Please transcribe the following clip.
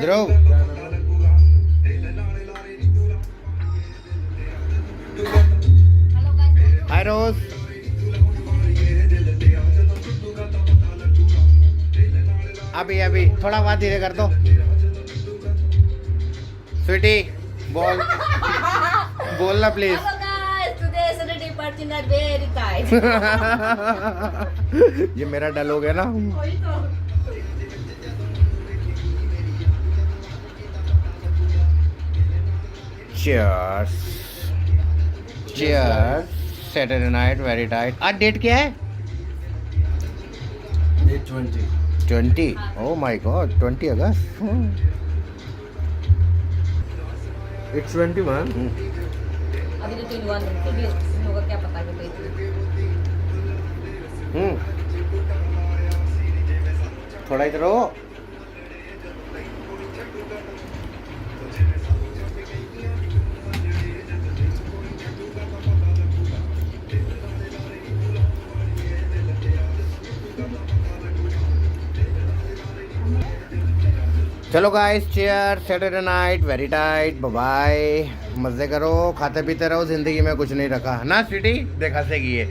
ध्रुव हाय रोज अभी अभी थोड़ा बात धीरे कर दो स्वीटी बोल बोलना प्लीज ये मेरा डल हो गया ना Cheers. Cheers. Saturday night, very tight. आज डेट क्या है? Day 20. 20. Oh my God, 20 August. It's 21. अभी तो 21 है, फिर भी इन लोगों को क्या पता कि कोई थोड़ा इधर हो. चलो guys chair Saturday night very tight bye मजे करो खाते पीते रहो जिंदगी में कुछ नहीं रखा ना स्वीटी देखा से की है